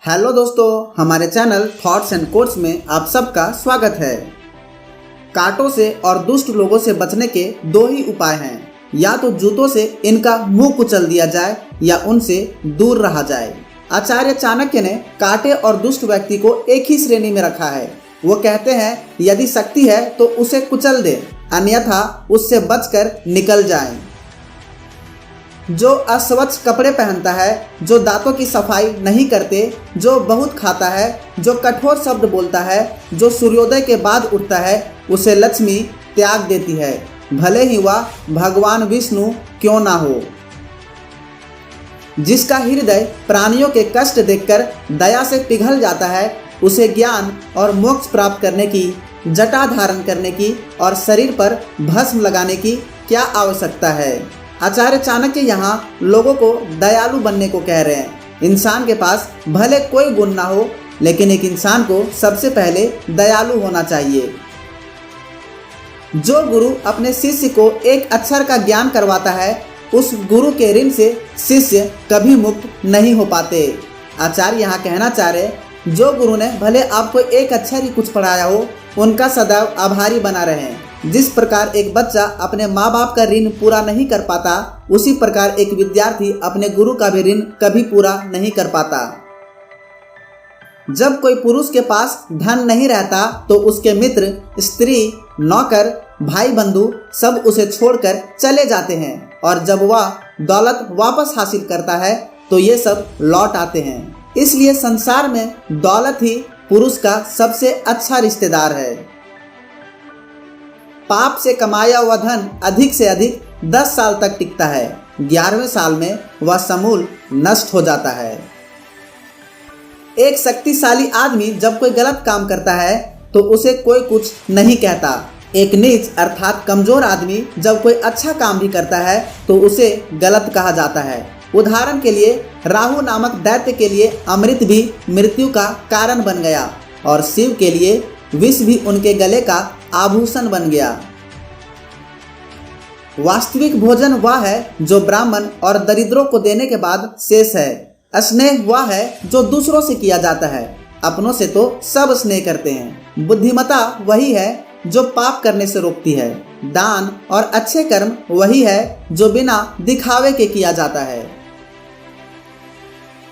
Hello दोस्तों, हमारे channel thoughts and quotes में आप सबका स्वागत है। कांटों से और दुष्ट लोगों से बचने के दो ही उपाय हैं, या तो जूतों से इनका मुंह कुचल दिया जाए या उनसे दूर रहा जाए। आचार्य चाणक्य ने कांटे और दुष्ट व्यक्ति को एक ही श्रेणी में रखा है। वो कहते हैं यदि शक्ति है तो उसे कुचल दे, अन्यथा उससे बचकर निकल जाए। जो अस्वच्छ कपड़े पहनता है, जो दांतों की सफाई नहीं करते, जो बहुत खाता है, जो कठोर शब्द बोलता है, जो सूर्योदय के बाद उठता है, उसे लक्ष्मी त्याग देती है, भले ही वह भगवान विष्णु क्यों ना हो। जिसका हृदय प्राणियों के कष्ट देखकर दया से पिघल जाता है, उसे ज्ञान और मोक्ष प्राप्त करने की, जटा धारण करने की और शरीर पर भस्म लगाने की क्या आवश्यकता है। आचार्य चाणक्य यहाँ लोगों को दयालु बनने को कह रहे हैं। इंसान के पास भले कोई गुण ना हो, लेकिन एक इंसान को सबसे पहले दयालु होना चाहिए। जो गुरु अपने शिष्य को एक अक्षर का ज्ञान करवाता है, उस गुरु के ऋण से शिष्य कभी मुक्त नहीं हो पाते। आचार्य यहाँ कहना चाह रहे, जो गुरु ने भले आपको एक अक्षर ही कुछ पढ़ाया हो, उनका सदैव आभारी बना रहें। जिस प्रकार एक बच्चा अपने माँ बाप का ऋण पूरा नहीं कर पाता, उसी प्रकार एक विद्यार्थी अपने गुरु का भी ऋण कभी पूरा नहीं कर पाता। जब कोई पुरुष के पास धन नहीं रहता तो उसके मित्र, स्त्री, नौकर, भाई बंधु सब उसे छोड़कर चले जाते हैं, और जब वह दौलत वापस हासिल करता है तो ये सब लौट आते हैं। इसलिए संसार में दौलत ही पुरुष का सबसे अच्छा रिश्तेदार है। पाप से कमाया हुआ धन अधिक से अधिक 10 साल तक टिकता है, 11वें साल में वह समूल नष्ट हो जाता है। एक शक्तिशाली आदमी जब कोई गलत काम करता है तो उसे कोई कुछ नहीं कहता। एक नीच अर्थात कमजोर आदमी जब कोई अच्छा काम भी करता है तो उसे गलत कहा जाता है। उदाहरण के लिए राहु नामक दैत्य के लिए अमृत भी मृत्यु का कारण बन गया, और शिव के लिए विष भी उनके गले का आभूषण बन गया। वास्तविक भोजन वह है जो ब्राह्मण और दरिद्रों को देने के बाद शेष है। स्नेह वह है जो दूसरों से किया जाता है, अपनों से तो सब स्नेह करते हैं। बुद्धिमता वही है जो पाप करने से रोकती है। दान और अच्छे कर्म वही है जो बिना दिखावे के किया जाता है।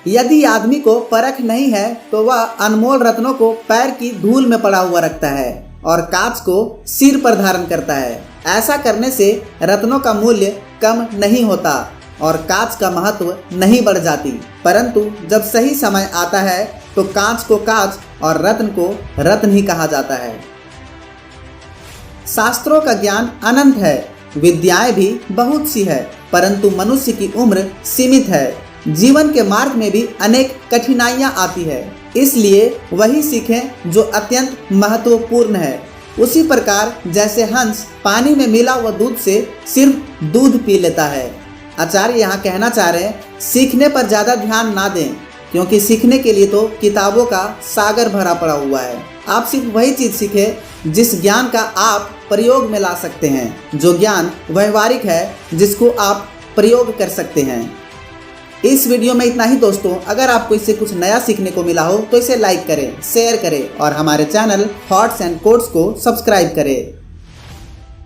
यदि आदमी को परख नहीं है तो वह अनमोल रत्नों को पैर की धूल में पड़ा हुआ रखता है और कांच को सिर पर धारण करता है। ऐसा करने से रत्नों का मूल्य कम नहीं होता और कांच का महत्व नहीं बढ़ जाती, परंतु जब सही समय आता है तो कांच को कांच और रत्न को रत्न ही कहा जाता है। शास्त्रों का ज्ञान अनंत है, विद्याएं भी बहुत सी है, परंतु मनुष्य की उम्र सीमित है। जीवन के मार्ग में भी अनेक कठिनाइयां आती है, इसलिए वही सीखें जो अत्यंत महत्वपूर्ण है। उसी प्रकार जैसे हंस पानी में मिला हुआ दूध से सिर्फ दूध पी लेता है। आचार्य यहाँ कहना चाह रहे हैं, सीखने पर ज़्यादा ध्यान ना दें, क्योंकि सीखने के लिए तो किताबों का सागर भरा पड़ा हुआ है। आप सिर्फ वही चीज़ सीखें जिस ज्ञान का आप प्रयोग में ला सकते हैं, जो ज्ञान व्यवहारिक है, जिसको आप प्रयोग कर सकते हैं। इस वीडियो में इतना ही दोस्तों। अगर आपको इससे कुछ नया सीखने को मिला हो तो इसे लाइक करें, शेयर करें और हमारे चैनल थॉट्स एंड कोट्स को सब्सक्राइब करें।